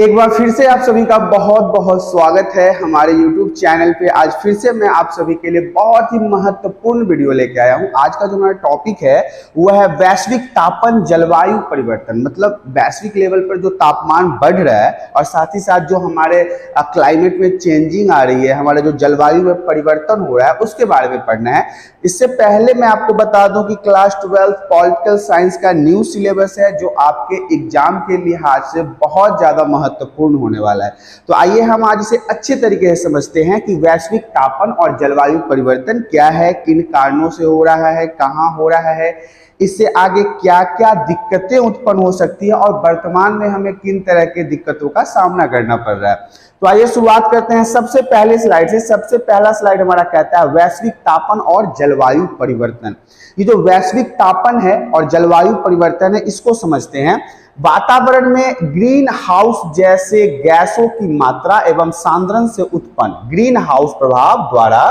एक बार फिर से आप सभी का बहुत बहुत स्वागत है हमारे YouTube चैनल पे। आज फिर से मैं आप सभी के लिए बहुत ही महत्वपूर्ण वीडियो लेके आया हूँ। आज का जो हमारा टॉपिक है वो है वैश्विक तापन जलवायु परिवर्तन। मतलब वैश्विक लेवल पर जो तापमान बढ़ रहा है और साथ ही साथ जो हमारे क्लाइमेट में चेंजिंग आ रही है, हमारे जो जलवायु में परिवर्तन हो रहा है उसके बारे में पढ़ना है। इससे पहले मैं आपको बता दूं कि क्लास 12 पॉलिटिकल साइंस का न्यू सिलेबस है जो आपके एग्जाम के लिहाज से बहुत ज्यादा महत्वपूर्ण होने वाला है। तो आइए हम आज इसे अच्छे तरीके से समझते हैं कि वैश्विक तापन और जलवायु परिवर्तन क्या है, किन कारणों से हो रहा है, कहाँ हो रहा है, इससे आगे क्या क्या दिक्कतें उत्पन्न हो सकती है और वर्तमान में हमें किन तरह के दिक्कतों का सामना करना पड़ रहा है। तो आइए शुरुआत करते हैं सबसे पहले स्लाइड से। सबसे पहला स्लाइड हमारा कहता है वैश्विक तापन और जलवायु परिवर्तन। ये जो वैश्विक तापन है और जलवायु परिवर्तन है इसको समझते हैं। वातावरण में ग्रीन हाउस जैसे गैसों की मात्रा एवं सांद्रण से उत्पन्न ग्रीन हाउस प्रभाव द्वारा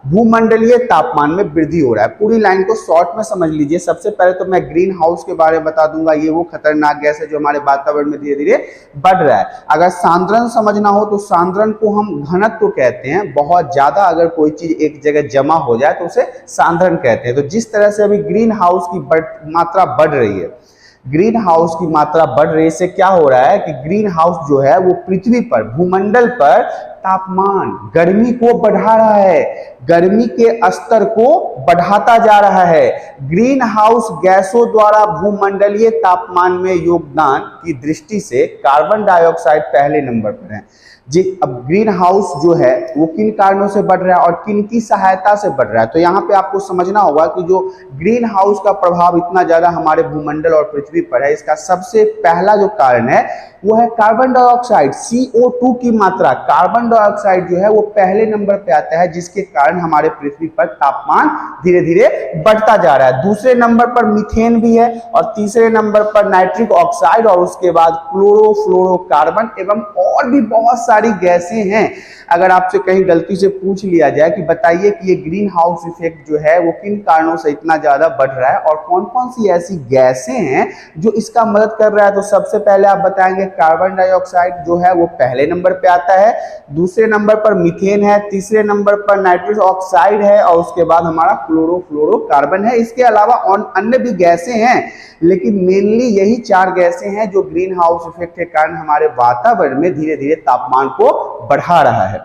भूमंडलीय तापमान में वृद्धि हो रहा है। पूरी लाइन को शॉर्ट में समझ लीजिए। सबसे पहले तो मैं ग्रीन हाउस के बारे में बता दूंगा। ये वो खतरनाक गैस है जो हमारे वातावरण में धीरे धीरे बढ़ रहा है। अगर सांद्रण समझना हो तो सांद्रण को हम घनत्व कहते हैं। बहुत ज्यादा अगर कोई चीज एक जगह जमा हो जाए तो उसे सांद्रण कहते हैं। तो जिस तरह से अभी ग्रीन हाउस की मात्रा बढ़ रही है, ग्रीन हाउस की मात्रा बढ़ रही है, इससे क्या हो रहा है कि ग्रीन हाउस जो है वो पृथ्वी पर, भूमंडल पर तापमान, गर्मी को बढ़ा रहा है, गर्मी के स्तर को बढ़ाता जा रहा है। ग्रीन हाउस गैसों द्वारा भूमंडलीय तापमान में योगदान की दृष्टि से कार्बन डाइऑक्साइड पहले नंबर पर है जी। अब ग्रीन हाउस जो है वो किन कारणों से बढ़ रहा है और किन की सहायता से बढ़ रहा है, तो यहाँ पे आपको समझना होगा कि जो ग्रीन हाउस का प्रभाव इतना ज्यादा हमारे भूमंडल और पृथ्वी पर है, इसका सबसे पहला जो कारण है वो है कार्बन डाइऑक्साइड, CO2 की मात्रा। कार्बन डाइऑक्साइड जो है वो पहले नंबर पे आता है, जिसके कारण हमारे पृथ्वी पर तापमान धीरे धीरे बढ़ता जा रहा है। दूसरे नंबर पर मीथेन भी है और तीसरे नंबर पर नाइट्रिक ऑक्साइड और उसके बाद क्लोरोफ्लोरोकार्बन एवं और भी बहुत सारी गैसें हैं। अगर आपसे कहीं गलती से पूछ लिया जाए कि बताइए कि ये ग्रीन हाउस इफेक्ट जो है वो किन कारणों से इतना ज्यादा बढ़ रहा है और कौन कौन सी ऐसी गैसें हैं जो इसका मदद कर रहा है, तो सबसे पहले आप बताएंगे कार्बन डाइऑक्साइड जो है वो पहले नंबर पे आता है, दूसरे नंबर पर मीथेन है, तीसरे नंबर पर नाइट्रस ऑक्साइड है और उसके बाद हमारा क्लोरोफ्लोरोकार्बन है। इसके अलावा अन्य भी गैसें हैं, लेकिन मेनली यही चार गैसें हैं जो ग्रीन हाउस इफेक्ट के कारण हमारे वातावरण में धीरे धीरे तापमान को बढ़ा रहा है।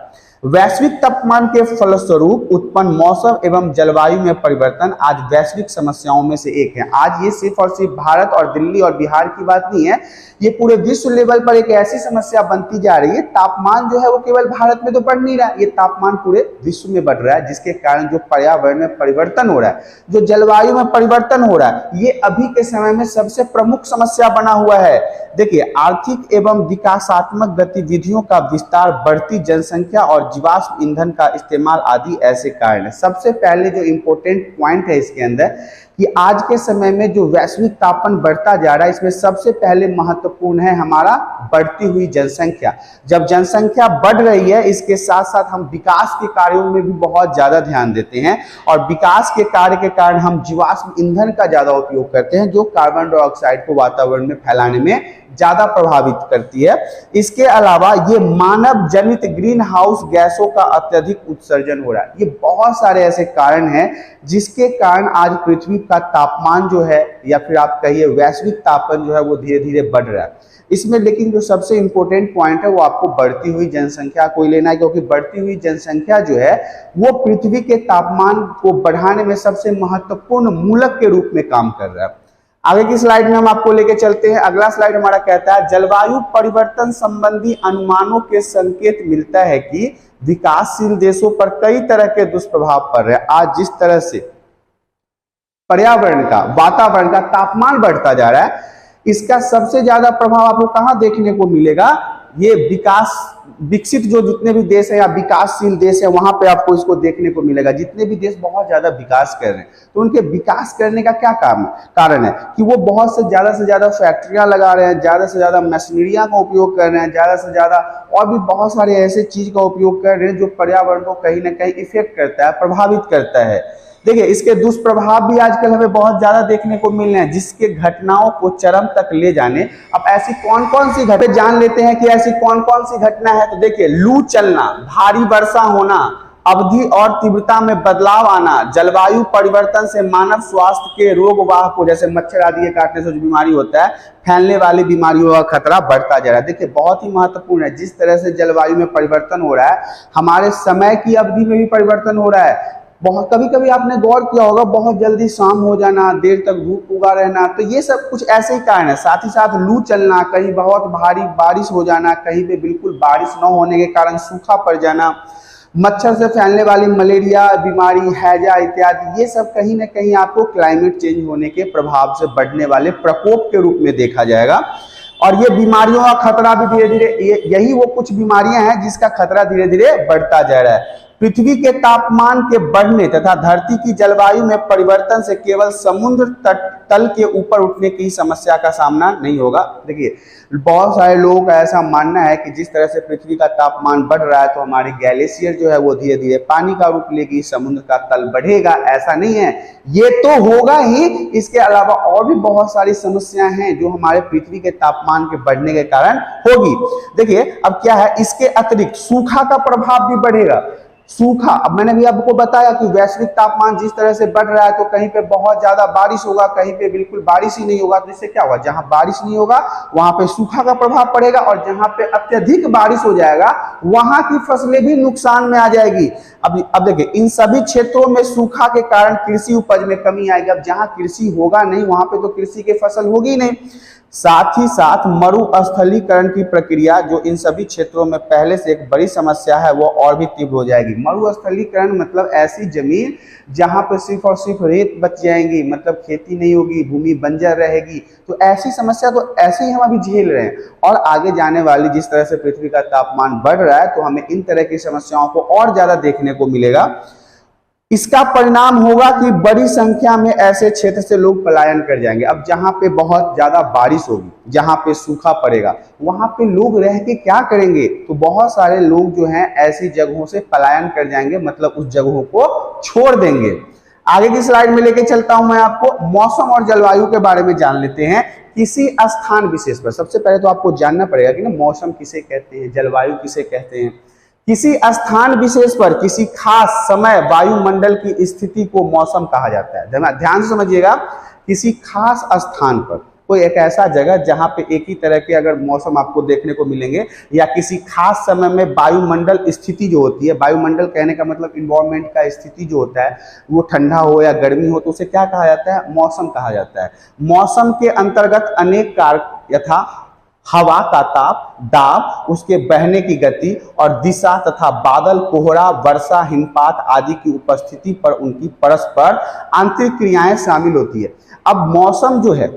वैश्विक तापमान के फलस्वरूप उत्पन्न मौसम एवं जलवायु में परिवर्तन आज वैश्विक समस्याओं में से एक है। आज ये सिर्फ और सिर्फ भारत और दिल्ली और बिहार की बात नहीं है, ये पूरे विश्व लेवल पर एक ऐसी समस्या बनती जा रही है। तापमान जो है वो केवल भारत में तो बढ़ नहीं रहा है, ये तापमान पूरे विश्व में बढ़ रहा है, जिसके कारण जो पर्यावरण में परिवर्तन हो रहा है, जो जलवायु में परिवर्तन हो रहा है, ये अभी के समय में सबसे प्रमुख समस्या बना हुआ है। देखिए, आर्थिक एवं विकासात्मक गतिविधियों का विस्तार, बढ़ती जनसंख्या और जीवाश्म ईंधन का इस्तेमाल आदि ऐसे कारण है। सबसे पहले जो इंपॉर्टेंट पॉइंट है इसके अंदर कि आज के समय में जो वैश्विक तापन बढ़ता जा रहा है, इसमें सबसे पहले महत्वपूर्ण है हमारा बढ़ती हुई जनसंख्या। जब जनसंख्या बढ़ रही है, इसके साथ साथ हम विकास के कार्यों में भी बहुत ज्यादा ध्यान देते हैं और विकास के कार्य के कारण हम जीवाश्म ईंधन का ज्यादा उपयोग करते हैं, जो कार्बन डाइऑक्साइड को वातावरण में फैलाने में ज्यादा प्रभावित करती है। इसके अलावा ये मानव जनित ग्रीन हाउस गैसों का अत्यधिक उत्सर्जन हो रहा है। ये बहुत सारे ऐसे कारण हैं जिसके कारण आज पृथ्वी का तापमान जो है, या फिर आप कहिए वैश्विक तापन जो है वो धीरे धीरे बढ़ रहा है। इसमें लेकिन जो सबसे इंपॉर्टेंट पॉइंट है वो आपको बढ़ती हुई जनसंख्या को लेना है, क्योंकि बढ़ती हुई जनसंख्या जो है वो पृथ्वी के तापमान को बढ़ाने में सबसे महत्वपूर्ण मूलक के रूप में काम कर रहा है। आगे की स्लाइड में हम आपको लेके चलते हैं। अगला स्लाइड हमारा कहता है जलवायु परिवर्तन संबंधी अनुमानों के संकेत मिलता है कि विकासशील देशों पर कई तरह के दुष्प्रभाव पड़ रहे हैं। आज जिस तरह से पर्यावरण का, वातावरण का तापमान बढ़ता जा रहा है, इसका सबसे ज्यादा प्रभाव आपको कहां देखने को मिलेगा? ये विकसित जो जितने भी देश है या विकासशील देश है वहां पे आपको इसको देखने को मिलेगा। जितने भी देश बहुत ज्यादा विकास कर रहे हैं, तो उनके विकास करने का क्या कारण है कि वो बहुत से ज्यादा फैक्ट्रियां लगा रहे हैं, ज्यादा से ज्यादा मशीनरियां का उपयोग कर रहे हैं, ज्यादा से ज्यादा और भी बहुत सारे ऐसे चीज का उपयोग कर रहे हैं जो पर्यावरण को कहीं ना कहीं इफेक्ट करता है, प्रभावित करता है। देखिए इसके दुष्प्रभाव भी आजकल हमें बहुत ज्यादा देखने को मिल रहे हैं, जिसके घटनाओं को चरम तक ले जाने। अब ऐसी कौन कौन सी घटना जान लेते हैं कि ऐसी कौन कौन सी घटना है। तो देखिए, लू चलना, भारी वर्षा होना, अवधि और तीव्रता में बदलाव आना, जलवायु परिवर्तन से मानव स्वास्थ्य के रोग वाहकों जैसे मच्छर आदि के काटने से जो बीमारी होता है, फैलने वाली बीमारियों का खतरा बढ़ता जा रहा है। देखिए बहुत ही महत्वपूर्ण है, जिस तरह से जलवायु में परिवर्तन हो रहा है, हमारे समय की अवधि में भी परिवर्तन हो रहा है। बहुत कभी कभी आपने गौर किया होगा, बहुत जल्दी शाम हो जाना, देर तक धूप उगा रहना, तो ये सब कुछ ऐसे ही कारण है। साथ ही साथ लू चलना, कहीं बहुत भारी बारिश हो जाना, कहीं पे बिल्कुल बारिश न होने के कारण सूखा पड़ जाना, मच्छर से फैलने वाली मलेरिया बीमारी, हैजा इत्यादि, ये सब कहीं ना कहीं आपको क्लाइमेट चेंज होने के प्रभाव से बढ़ने वाले प्रकोप के रूप में देखा जाएगा। और ये बीमारियों का खतरा भी धीरे धीरे, यही वो कुछ बीमारियां हैं जिसका खतरा धीरे धीरे बढ़ता जा रहा है। पृथ्वी के तापमान के बढ़ने तथा धरती की जलवायु में परिवर्तन से केवल समुद्र तल के ऊपर उठने की समस्या का सामना नहीं होगा। देखिए बहुत सारे लोगों का ऐसा मानना है कि जिस तरह से पृथ्वी का तापमान बढ़ रहा है, तो हमारे ग्लेशियर जो है वो धीरे धीरे पानी का रूप लेगी, समुद्र का तल बढ़ेगा। ऐसा नहीं है, ये तो होगा ही, इसके अलावा और भी बहुत सारी समस्याएं हैं जो हमारे पृथ्वी के तापमान के बढ़ने के कारण होगी। देखिए अब क्या है, इसके अतिरिक्त सूखा का प्रभाव भी बढ़ेगा। सूखा, अब मैंने भी आपको बताया कि वैश्विक तापमान जिस तरह से बढ़ रहा है, तो कहीं पे बहुत ज्यादा बारिश होगा, कहीं पे बिल्कुल बारिश ही नहीं होगा। तो इससे क्या होगा, जहां बारिश नहीं होगा वहां पे सूखा का प्रभाव पड़ेगा, और जहां पे अत्यधिक बारिश हो जाएगा वहां की फसलें भी नुकसान में आ जाएगी। अब देखिए, इन सभी क्षेत्रों में सूखा के कारण कृषि उपज में कमी आएगी। अब जहां कृषि होगा नहीं, वहां पे तो कृषि की फसल होगी नहीं। साथ ही साथ मरुस्थलीकरण की प्रक्रिया, जो इन सभी क्षेत्रों में पहले से एक बड़ी समस्या है, वो और भी तीव्र हो जाएगी। मरुस्थलीकरण मतलब ऐसी जमीन जहां पर सिर्फ और सिर्फ रेत बच जाएंगी, मतलब खेती नहीं होगी, भूमि बंजर रहेगी। तो ऐसी समस्या तो ऐसे ही हम अभी झेल रहे हैं, और आगे जाने वाली जिस तरह से पृथ्वी का तापमान बढ़ रहा है, तो हमें इन तरह की समस्याओं को और ज्यादा देखने को मिलेगा। इसका परिणाम होगा कि बड़ी संख्या में ऐसे क्षेत्र से लोग पलायन कर जाएंगे। अब जहां पे बहुत ज्यादा बारिश होगी, जहां पे सूखा पड़ेगा, वहां पे लोग रह के क्या करेंगे? तो बहुत सारे लोग जो हैं ऐसी जगहों से पलायन कर जाएंगे, मतलब उस जगहों को छोड़ देंगे। आगे की स्लाइड में लेके चलता हूं मैं आपको, मौसम और जलवायु के बारे में जान लेते हैं। किसी स्थान विशेष पर, सबसे पहले तो आपको जानना पड़ेगा कि ना मौसम किसे कहते हैं, जलवायु किसे कहते हैं। किसी स्थान विशेष पर किसी खास समय वायुमंडल की स्थिति को मौसम कहा जाता है। ध्यान से समझिएगा, किसी खास स्थान पर, कोई एक ऐसा जगह जहां पे एक ही तरह के अगर मौसम आपको देखने को मिलेंगे, या किसी खास समय में वायुमंडल स्थिति जो होती है, वायुमंडल कहने का मतलब इन्वायरमेंट का स्थिति जो होता है, वो ठंडा हो या गर्मी हो, तो उसे क्या कहा जाता है? मौसम कहा जाता है। मौसम के अंतर्गत अनेक कारक यथा हवा का ताप, दाब, उसके बहने की गति और दिशा तथा बादल, कोहरा, वर्षा, हिमपात आदि की उपस्थिति पर उनकी परस्पर आंतरिक क्रियाएं शामिल होती है। अब मौसम जो है,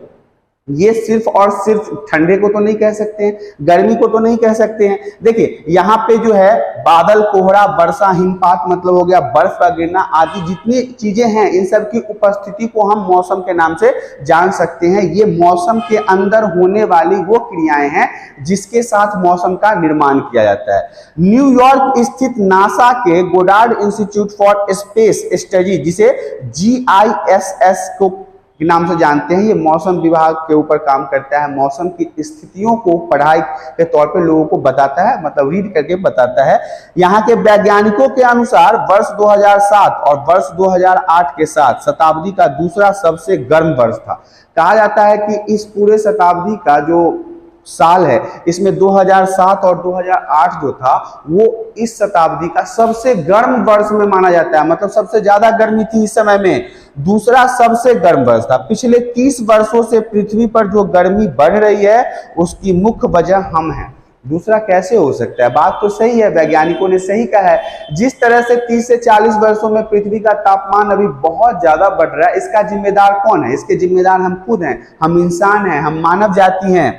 ये सिर्फ और सिर्फ ठंडे को तो नहीं कह सकते हैं, गर्मी को तो नहीं कह सकते हैं। देखिए यहाँ पे जो है बादल, कोहरा, वर्षा, हिमपात मतलब हो गया बर्फ का गिरना आदि जितनी चीजें हैं, इन सब की उपस्थिति को हम मौसम के नाम से जान सकते हैं। ये मौसम के अंदर होने वाली वो क्रियाएं हैं जिसके साथ मौसम का निर्माण किया जाता है। न्यूयॉर्क स्थित नासा के Goddard institute for space study, जिसे GISS को के नाम से जानते हैं, ये मौसम विभाग के ऊपर काम करता है। मौसम की स्थितियों को पढ़ाई के तौर पे लोगों को बताता है, मतलब रीड करके बताता है। यहाँ के वैज्ञानिकों के अनुसार वर्ष 2007 और वर्ष 2008 के साथ शताब्दी का दूसरा सबसे गर्म वर्ष था। कहा जाता है कि इस पूरे शताब्दी का जो साल है, इसमें 2007 और 2008 जो था वो इस शताब्दी का सबसे गर्म वर्ष में माना जाता है। मतलब सबसे ज्यादा गर्मी थी इस समय में, दूसरा सबसे गर्म वर्ष था। पिछले 30 वर्षों से पृथ्वी पर जो गर्मी बढ़ रही है उसकी मुख्य वजह हम हैं। दूसरा कैसे हो सकता है? बात तो सही है, वैज्ञानिकों ने सही कहा है। जिस तरह से 30 से 40 वर्षों में पृथ्वी का तापमान अभी बहुत ज्यादा बढ़ रहा है, इसका जिम्मेदार कौन है? इसके जिम्मेदार हम खुद हैं, हम इंसान हैं, हम मानव जाति हैं।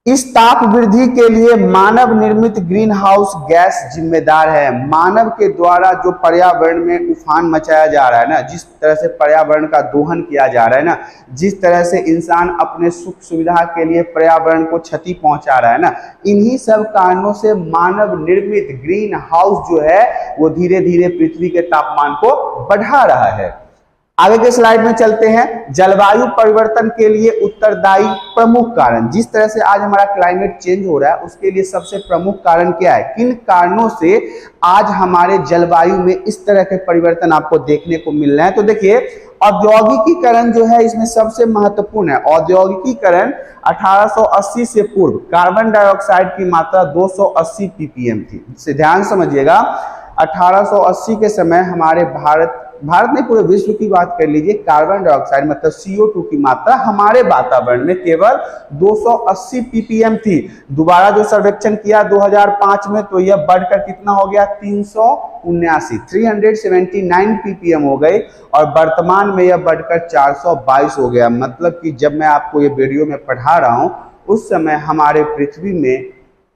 इस ताप वृद्धि के लिए मानव निर्मित ग्रीन हाउस गैस जिम्मेदार है। मानव के द्वारा जो पर्यावरण में उफान मचाया जा रहा है ना, जिस तरह से पर्यावरण का दोहन किया जा रहा है ना, जिस तरह से इंसान अपने सुख सुविधा के लिए पर्यावरण को क्षति पहुंचा रहा है ना, इन्हीं सब कारणों से मानव निर्मित ग्रीन हाउस जो है वो धीरे धीरे पृथ्वी के तापमान को बढ़ा रहा है। आगे के स्लाइड में चलते हैं। जलवायु परिवर्तन के लिए उत्तरदायी प्रमुख कारण, जिस तरह से आज हमारा क्लाइमेट चेंज हो रहा है उसके लिए सबसे प्रमुख कारण क्या है, किन कारणों से आज हमारे जलवायु में इस तरह के परिवर्तन आपको देखने को मिल रहे हैं। तो देखिए, औद्योगिकीकरण जो है इसमें सबसे महत्वपूर्ण है। औद्योगिकीकरण 1880 से पूर्व कार्बन डाइऑक्साइड की मात्रा 280 ppm थी। इसे ध्यान समझिएगा, 1880 के समय हमारे भारत नहीं पूरे विश्व की बात कर लीजिए, कार्बन डाइऑक्साइड मतलब CO2 की मात्रा हमारे वातावरण में केवल 280 ppm थी। दोबारा जो सर्वेक्षण किया 2005 में तो यह बढ़कर कितना हो गया, 379 ppm हो गई और वर्तमान में यह बढ़कर 422 हो गया। मतलब कि जब मैं आपको ये वीडियो में पढ़ा रहा हूं उस समय हमारे पृथ्वी में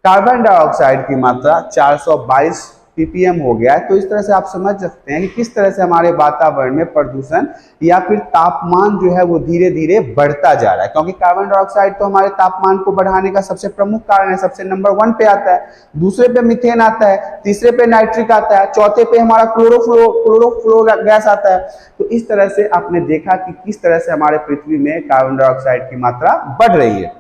कार्बन डाइऑक्साइड की मात्रा 422 ppm हो गया है। तो इस तरह से आप समझ सकते हैं कि किस तरह से हमारे वातावरण में प्रदूषण या फिर तापमान जो है वो धीरे धीरे बढ़ता जा रहा है, क्योंकि कार्बन डाइऑक्साइड तो हमारे तापमान को बढ़ाने का सबसे प्रमुख कारण है। सबसे नंबर 1 पे आता है, दूसरे पे मीथेन आता है, तीसरे पे नाइट्रिक आता है, चौथे पे हमारा क्लोरोफ्लोरो गैस आता है। तो इस तरह से आपने देखा कि किस तरह से हमारे पृथ्वी में कार्बन डाइऑक्साइड की मात्रा बढ़ रही है।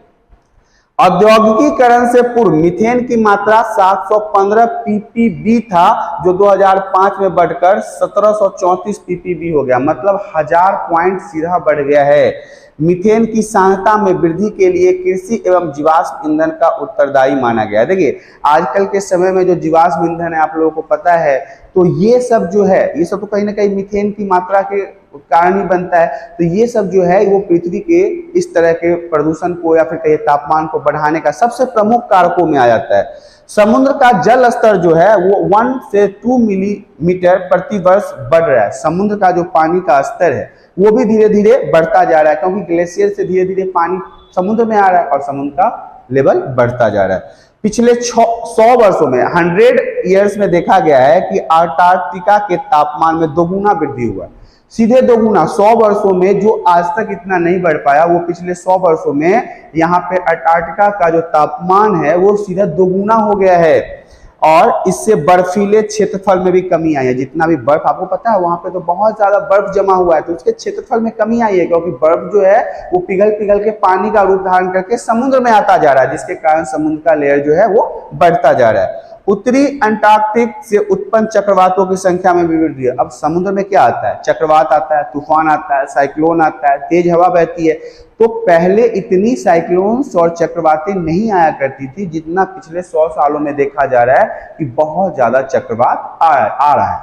औद्योगिकीकरण से पूर्व मीथेन की मात्रा 715 ppb था, जो 2005 में बढ़कर 1734 ppb हो गया। मतलब 1000 पॉइंट सीधा बढ़ गया है। मीथेन की सांद्रता में वृद्धि के लिए कृषि एवं जीवाश्म ईंधन का उत्तरदायी माना गया है। देखिए, आजकल के समय में जो जीवाश्म ईंधन है आप लोगों को पता है, तो ये सब जो है ये सब तो कहीं ना कहीं मीथेन की मात्रा के कारण ही बनता है। तो ये सब जो है वो पृथ्वी के इस तरह के प्रदूषण को या फिर कहीं तापमान को बढ़ाने का सबसे प्रमुख कारकों में आ जाता है। समुद्र का जल स्तर जो है वो 1 से 2 मिलीमीटर प्रति वर्ष बढ़ रहा है। समुद्र का जो पानी का स्तर है वो भी धीरे धीरे बढ़ता जा रहा है, क्योंकि ग्लेशियर से धीरे धीरे पानी समुद्र में आ रहा है और समुद्र का लेवल बढ़ता जा रहा है। पिछले 100 वर्षों में 100 ईयर्स में देखा गया है कि अंटार्कटिका के तापमान में दोगुना वृद्धि हुआ, सीधे दोगुना। 100 वर्षों में जो आज तक इतना नहीं बढ़ पाया, वो पिछले 100 वर्षों में यहाँ पे अंटार्कटिका का जो तापमान है वो सीधा दोगुना हो गया है। और इससे बर्फीले क्षेत्रफल में भी कमी आई है। जितना भी बर्फ आपको पता है वहां पे तो बहुत ज्यादा बर्फ जमा हुआ है, तो उसके क्षेत्रफल में कमी आई है, क्योंकि बर्फ जो है वो पिघल पिघल के पानी का रूप धारण करके समुद्र में आता जा रहा है, जिसके कारण समुद्र का लेयर जो है वो बढ़ता जा रहा है। उत्तरी अंटार्कटिक से उत्पन्न चक्रवातों की संख्या में भी वृद्धि है। अब समुद्र में क्या आता है, चक्रवात आता है, तूफान आता है, साइक्लोन आता है, तेज हवा बहती है। तो पहले इतनी साइक्लोन्स और चक्रवातें नहीं आया करती थी जितना पिछले 100 सालों में देखा जा रहा है कि बहुत ज्यादा चक्रवात आ रहा है।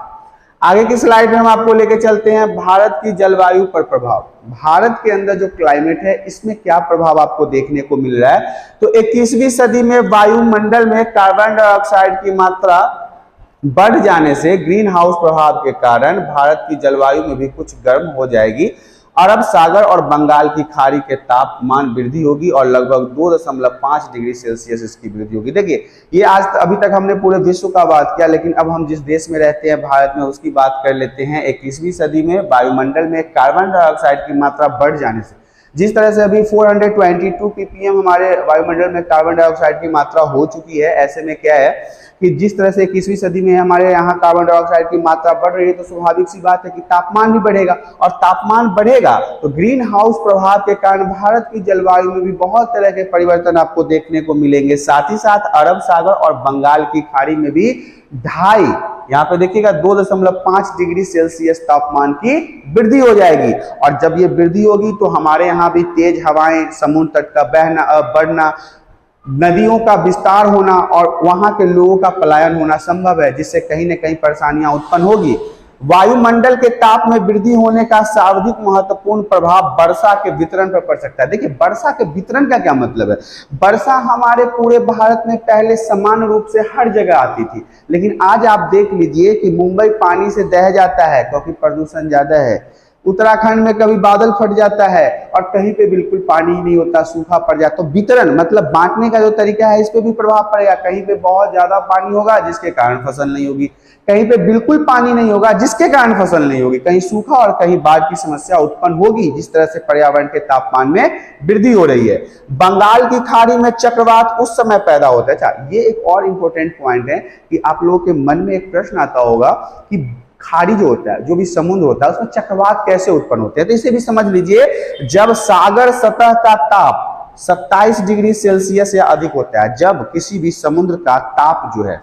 आगे की स्लाइड में हम आपको लेके चलते हैं भारत की जलवायु पर प्रभाव। भारत के अंदर जो क्लाइमेट है इसमें क्या प्रभाव आपको देखने को मिल रहा है। तो 21वीं सदी में वायुमंडल में कार्बन डाइऑक्साइड की मात्रा बढ़ जाने से ग्रीन हाउस प्रभाव के कारण भारत की जलवायु में भी कुछ गर्म हो जाएगी। अरब सागर और बंगाल की खाड़ी के तापमान वृद्धि होगी और लगभग 2.5 डिग्री सेल्सियस इसकी वृद्धि होगी। देखिए, ये आज अभी तक हमने पूरे विश्व का बात किया, लेकिन अब हम जिस देश में रहते हैं भारत में उसकी बात कर लेते हैं। 21वीं सदी में वायुमंडल में कार्बन डाइऑक्साइड की मात्रा बढ़ जाने से, जिस तरह से अभी 422 ppm हमारे वायुमंडल में कार्बन डाइऑक्साइड की मात्रा हो चुकी है, ऐसे में क्या है कि जिस तरह से 21वीं सदी में हमारे यहाँ कार्बन डाइऑक्साइड की मात्रा बढ़ रही है, तो स्वाभाविक सी बात है कि तापमान भी बढ़ेगा, और तापमान बढ़ेगा तो ग्रीन हाउस प्रभाव के कारण भारत की जलवायु में भी बहुत तरह के परिवर्तन आपको देखने को मिलेंगे। साथ ही साथ अरब सागर और बंगाल की खाड़ी में भी यहाँ पे देखिएगा 2.5 डिग्री सेल्सियस तापमान की वृद्धि हो जाएगी। और जब ये वृद्धि होगी तो हमारे यहाँ भी तेज हवाएं, समुद्र तट का बढ़ना, नदियों का विस्तार होना और वहां के लोगों का पलायन होना संभव है, जिससे कहीं न कहीं परेशानियां उत्पन्न होगी। वायुमंडल के ताप में वृद्धि होने का सर्वाधिक महत्वपूर्ण प्रभाव वर्षा के वितरण पर पड़ सकता है। देखिए, वर्षा के वितरण का क्या मतलब है। वर्षा हमारे पूरे भारत में पहले समान रूप से हर जगह आती थी, लेकिन आज आप देख लीजिए कि मुंबई पानी से दह जाता है क्योंकि प्रदूषण ज्यादा है। उत्तराखंड में कभी बादल फट जाता है और कहीं पे बिल्कुल पानी ही नहीं होता, सूखा पड़ जाता। तो वितरण मतलब बांटने का जो तरीका है इस पे भी प्रभाव पड़ेगा। कहीं पे बहुत ज्यादा पानी होगा जिसके कारण फसल नहीं होगी, कहीं पे बिल्कुल पानी नहीं होगा जिसके कारण फसल नहीं होगी, कहीं सूखा और कहीं बाढ़ की समस्या उत्पन्न होगी, जिस तरह से पर्यावरण के तापमान में वृद्धि हो रही है। बंगाल की खाड़ी में चक्रवात उस समय पैदा होता है। अच्छा, ये एक और इंपॉर्टेंट पॉइंट है कि आप लोगों के मन में एक प्रश्न आता होगा कि खाड़ी जो होता है, जो भी समुद्र होता है, उसमें चक्रवात कैसे उत्पन्न होते हैं। तो इसे भी समझ लीजिए, जब सागर सतह का ताप 27 डिग्री सेल्सियस या अधिक होता है, जब किसी भी समुद्र का ताप जो है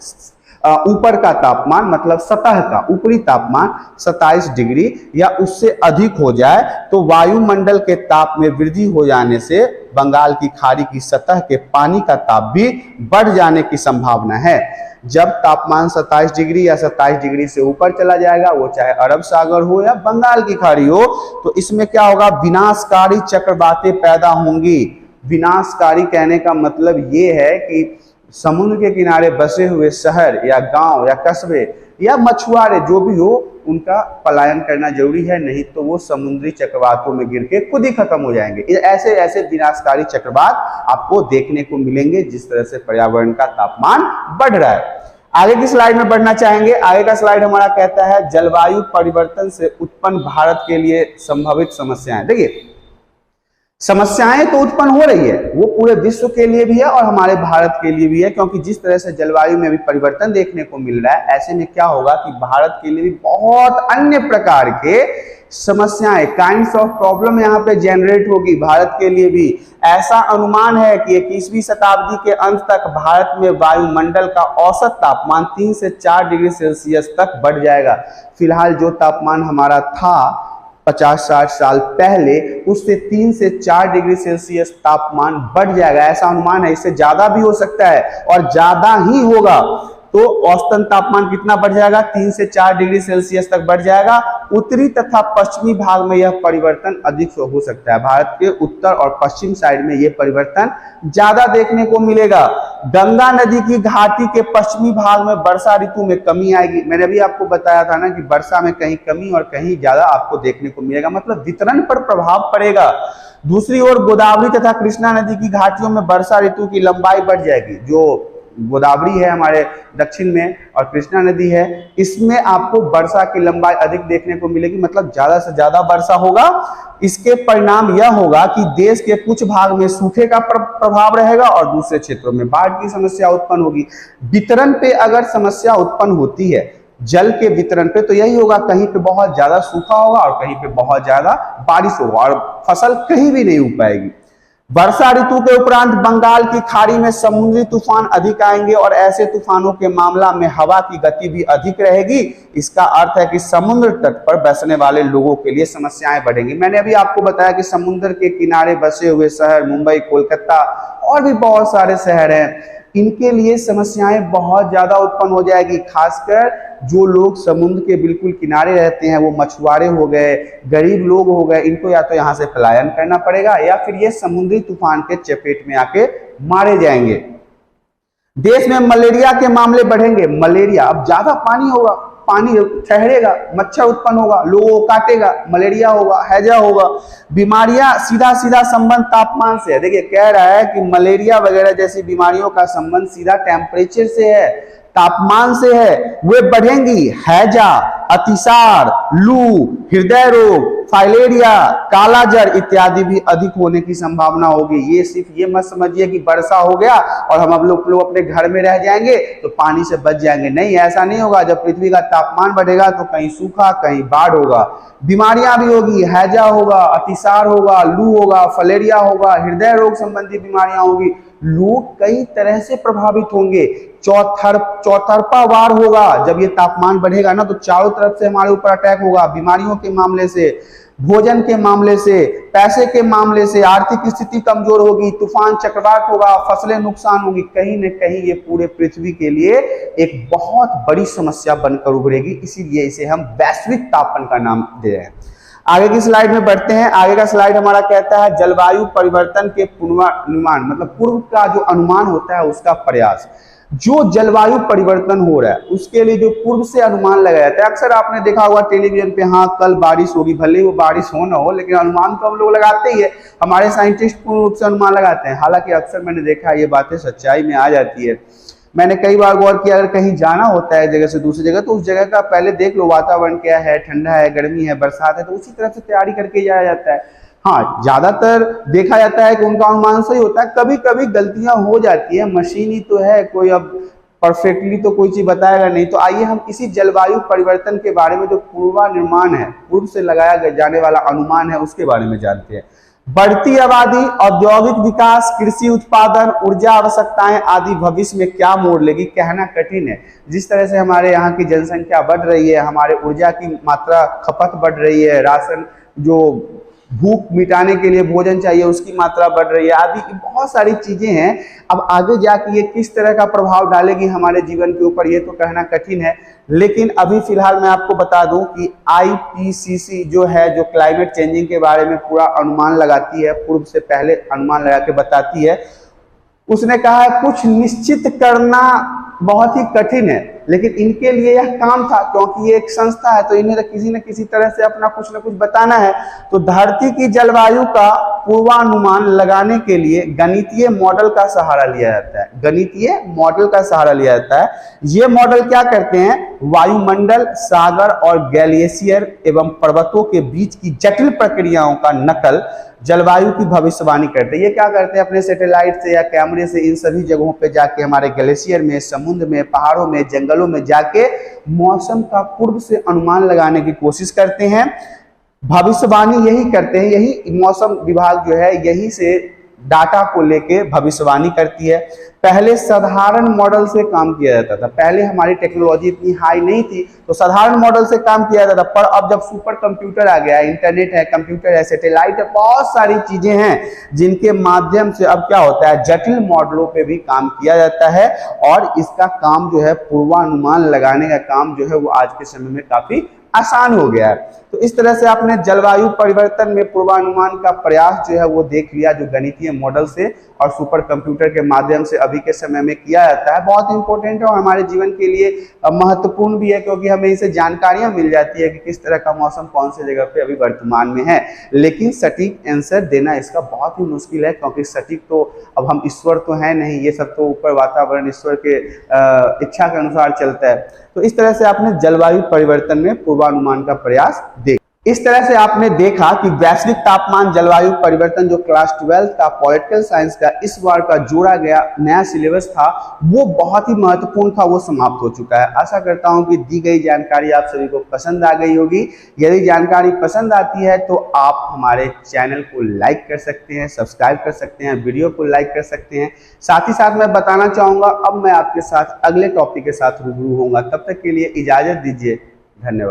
ऊपर का तापमान मतलब सतह का ऊपरी तापमान 27 डिग्री या उससे अधिक हो जाए, तो वायुमंडल के ताप में वृद्धि हो जाने से बंगाल की खाड़ी की सतह के पानी का ताप भी बढ़ जाने की संभावना है। जब तापमान 27 डिग्री या 27 डिग्री से ऊपर चला जाएगा, वो चाहे अरब सागर हो या बंगाल की खाड़ी हो, तो इसमें क्या होगा, विनाशकारी चक्रवातें पैदा होंगी। विनाशकारी कहने का मतलब ये है कि समुद्र के किनारे बसे हुए शहर या गांव या कस्बे या मछुआरे जो भी हो, उनका पलायन करना जरूरी है, नहीं तो वो समुद्री चक्रवातों में गिर के खुद ही खत्म हो जाएंगे। ऐसे ऐसे विनाशकारी चक्रवात आपको देखने को मिलेंगे जिस तरह से पर्यावरण का तापमान बढ़ रहा है। आगे की स्लाइड में बढ़ना चाहेंगे। आगे का स्लाइड हमारा कहता है जलवायु परिवर्तन से उत्पन्न भारत के लिए संभावित समस्याएं। देखिए, समस्याएं तो उत्पन्न हो रही है, वो पूरे विश्व के लिए भी है और हमारे भारत के लिए भी है, क्योंकि जिस तरह से जलवायु में भी परिवर्तन देखने को मिल रहा है, ऐसे में क्या होगा कि भारत के लिए भी बहुत अन्य प्रकार के समस्याएं, काइंड्स ऑफ प्रॉब्लम यहाँ पे जनरेट होगी भारत के लिए भी। ऐसा अनुमान है कि 21वीं शताब्दी के अंत तक भारत में वायुमंडल का औसत तापमान 3 से 4 डिग्री सेल्सियस तक बढ़ जाएगा। फिलहाल जो तापमान हमारा था 50-60 साल पहले, उससे 3 से 4 डिग्री सेल्सियस तापमान बढ़ जाएगा, ऐसा अनुमान है। इससे ज्यादा भी हो सकता है और ज्यादा ही होगा। तो औसतन तापमान कितना बढ़ जाएगा, 3 से 4 डिग्री सेल्सियस तक बढ़ जाएगा। उत्तरी तथा पश्चिमी भाग में यह परिवर्तन अधिक हो सकता है। भारत के उत्तर और पश्चिम साइड में यह परिवर्तन ज्यादा देखने को मिलेगा। गंगा नदी की घाटी के पश्चिमी भाग में वर्षा ऋतु में कमी आएगी। मैंने अभी आपको बताया था ना कि वर्षा में कहीं कमी और कहीं ज्यादा आपको देखने को मिलेगा, मतलब वितरण पर प्रभाव पड़ेगा। दूसरी ओर गोदावरी तथा कृष्णा नदी की घाटियों में वर्षा ऋतु की लंबाई बढ़ जाएगी। जो गोदावरी है हमारे दक्षिण में और कृष्णा नदी है, इसमें आपको वर्षा की लंबाई अधिक देखने को मिलेगी, मतलब ज्यादा से ज्यादा वर्षा होगा। इसके परिणाम यह होगा कि देश के कुछ भाग में सूखे का प्रभाव रहेगा और दूसरे क्षेत्रों में बाढ़ की समस्या उत्पन्न होगी। वितरण पे अगर समस्या उत्पन्न होती है, जल के वितरण पे, तो यही होगा, कहीं पे बहुत ज्यादा सूखा होगा और कहीं पे बहुत ज्यादा बारिश होगा और फसल कहीं भी नहीं हो पाएगी। वर्षा ऋतु के उपरांत बंगाल की खाड़ी में समुद्री तूफान अधिक आएंगे और ऐसे तूफानों के मामला में हवा की गति भी अधिक रहेगी। इसका अर्थ है कि समुद्र तट पर बसने वाले लोगों के लिए समस्याएं बढ़ेंगी। मैंने अभी आपको बताया कि समुद्र के किनारे बसे हुए शहर, मुंबई, कोलकाता और भी बहुत सारे शहर हैं, इनके लिए समस्याएं बहुत ज्यादा उत्पन्न हो जाएगी। खासकर जो लोग समुद्र के बिल्कुल किनारे रहते हैं, वो मछुआरे हो गए, गरीब लोग हो गए, इनको या तो यहाँ से पलायन करना पड़ेगा या फिर ये समुद्री तूफान के चपेट में आके मारे जाएंगे। देश में मलेरिया के मामले बढ़ेंगे। मलेरिया, अब ज्यादा पानी होगा, पानी ठहरेगा, मच्छर उत्पन्न होगा, लोगों को काटेगा, मलेरिया होगा, हैजा होगा। बीमारियां सीधा सीधा संबंध तापमान से है। देखिए, कह रहा है कि मलेरिया वगैरह जैसी बीमारियों का संबंध सीधा टेम्परेचर से है, तापमान से है, वे बढ़ेंगी। हैजा, अतिसार, लू, हृदय रोग, फाइलेरिया, कालाजार इत्यादि भी अधिक होने की संभावना होगी। ये सिर्फ ये मत समझिए कि वर्षा हो गया और हम लोग अपने घर में रह जाएंगे तो पानी से बच जाएंगे, नहीं, ऐसा नहीं होगा। जब पृथ्वी का तापमान बढ़ेगा तो कहीं सूखा, कहीं बाढ़ होगा, बीमारियां भी होगी, हैजा होगा, अतिसार होगा, लू होगा, फलेरिया होगा, हृदय रोग संबंधी बीमारियां होगी। लोग कई तरह से प्रभावित होंगे। चौतरफा वार होगा। जब ये तापमान बढ़ेगा ना, तो चारों तरफ से हमारे ऊपर अटैक होगा, बीमारियों के मामले से, भोजन के मामले से, पैसे के मामले से, आर्थिक स्थिति कमजोर होगी, तूफान चक्रवात होगा, फसलें नुकसान होगी। कहीं न कहीं ये पूरे पृथ्वी के लिए एक बहुत बड़ी समस्या बनकर उभरेगी। इसीलिए इसे हम वैश्विक तापन का नाम दे रहे हैं। आगे की स्लाइड में बढ़ते हैं। आगे का स्लाइड हमारा कहता है जलवायु परिवर्तन के पूर्वानुमान, मतलब पूर्व का जो अनुमान होता है उसका प्रयास। जो जलवायु परिवर्तन हो रहा है उसके लिए जो पूर्व से अनुमान लगाया जाता है। अक्सर आपने देखा होगा टेलीविजन पे, हाँ कल बारिश होगी, भले वो बारिश हो ना हो, लेकिन अनुमान तो हम लोग लगाते ही है। हमारे साइंटिस्ट पूर्ण रूप से अनुमान लगाते हैं। हालांकि अक्सर मैंने देखा ये बातें सच्चाई में आ जाती है। मैंने कई बार गौर किया, अगर कहीं जाना होता है जगह से दूसरी जगह, तो उस जगह का पहले देख लो वातावरण क्या है, ठंडा है, गर्मी है, बरसात है, तो उसी तरह से तैयारी करके जाया जाता है। हाँ, ज्यादातर देखा जाता है कि उनका अनुमान सही होता है। कभी कभी गलतियां हो जाती है, मशीन ही तो है, कोई अब परफेक्टली तो कोई चीज बताएगा नहीं। तो आइए हम इसी जलवायु परिवर्तन के बारे में, जो पूर्वानुमान है, पूर्व से लगाया जाने वाला अनुमान है, उसके बारे में जानते हैं। बढ़ती आबादी, औद्योगिक विकास, कृषि उत्पादन, ऊर्जा आवश्यकताएं आदि भविष्य में क्या मोड़ लेगी, कहना कठिन है। जिस तरह से हमारे यहाँ की जनसंख्या बढ़ रही है, हमारे ऊर्जा की मात्रा खपत बढ़ रही है, राशन जो भूख मिटाने के लिए भोजन चाहिए उसकी मात्रा बढ़ रही है, आदि की बहुत सारी चीजें हैं। अब आगे जाके ये किस तरह का प्रभाव डालेगी हमारे जीवन के ऊपर, ये तो कहना कठिन है। लेकिन अभी फिलहाल मैं आपको बता दूं कि IPCC जो है, जो क्लाइमेट चेंजिंग के बारे में पूरा अनुमान लगाती है, पूर्व से पहले अनुमान लगा के बताती है, उसने कहा है कुछ निश्चित करना बहुत ही कठिन है, लेकिन इनके लिए यह काम था, क्योंकि ये एक संस्था है तो इन्हें किसी न किसी तरह से अपना कुछ न कुछ बताना है। तो धरती की जलवायु का पूर्वानुमान लगाने के लिए गणितीय मॉडल का सहारा लिया जाता है। गणितीय मॉडल का सहारा लिया जाता है। ये मॉडल क्या करते हैं, वायुमंडल, सागर और ग्लेशियर एवं पर्वतों के बीच की जटिल प्रक्रियाओं का नकल जलवायु की भविष्यवाणी करते हैं। ये क्या करते हैं, अपने सैटेलाइट से या कैमरे से इन सभी जगहों पे जाके, हमारे ग्लेशियर में, समुद्र में, पहाड़ों में, जंगलों में जाके मौसम का पूर्व से अनुमान लगाने की कोशिश करते हैं। भविष्यवाणी यही करते हैं, यही मौसम विभाग जो है यही से डाटा को लेके भविष्यवाणी करती है। पहले साधारण मॉडल से काम किया जाता था। पहले हमारी टेक्नोलॉजी इतनी हाई नहीं थी, तो साधारण मॉडल से काम किया जाता था। पर अब जब सुपर कंप्यूटर आ गया, इंटरनेट है, कंप्यूटर है, सैटेलाइट है, बहुत सारी चीजें हैं जिनके माध्यम से अब क्या होता है, जटिल मॉडलों पे भी काम किया जाता है। और इसका काम जो है, पूर्वानुमान लगाने का काम जो है, वो आज के समय में काफी आसान हो गया है। तो इस तरह से आपने जलवायु परिवर्तन में पूर्वानुमान का प्रयास जो है वो देख लिया, जो गणितीय मॉडल से और सुपर कंप्यूटर के माध्यम से अभी के समय में किया जाता है। बहुत इंपॉर्टेंट है और हमारे जीवन के लिए महत्वपूर्ण भी है, क्योंकि हमें इससे जानकारियां मिल जाती है कि किस तरह का मौसम कौन से जगह पे अभी वर्तमान में है। लेकिन सटीक आंसर देना इसका बहुत ही मुश्किल है, क्योंकि सटीक तो अब हम ईश्वर तो है नहीं, ये सब तो ऊपर वातावरण ईश्वर के इच्छा के अनुसार चलता है। तो इस तरह से आपने जलवायु परिवर्तन में पूर्वानुमान का प्रयास देखा। इस तरह से आपने देखा कि वैश्विक तापमान जलवायु परिवर्तन, जो क्लास 12 का पॉलिटिकल साइंस का इस बार का जोड़ा गया नया सिलेबस था, वो बहुत ही महत्वपूर्ण था, वो समाप्त हो चुका है। आशा करता हूं कि दी गई जानकारी आप सभी को पसंद आ गई होगी। यदि जानकारी पसंद आती है तो आप हमारे चैनल को लाइक कर सकते हैं, सब्सक्राइब कर सकते हैं, वीडियो को लाइक कर सकते हैं। साथ ही साथ मैं बताना चाहूंगा, अब मैं आपके साथ अगले टॉपिक के साथ रूबरू होऊंगा। तब तक के लिए इजाजत दीजिए, धन्यवाद।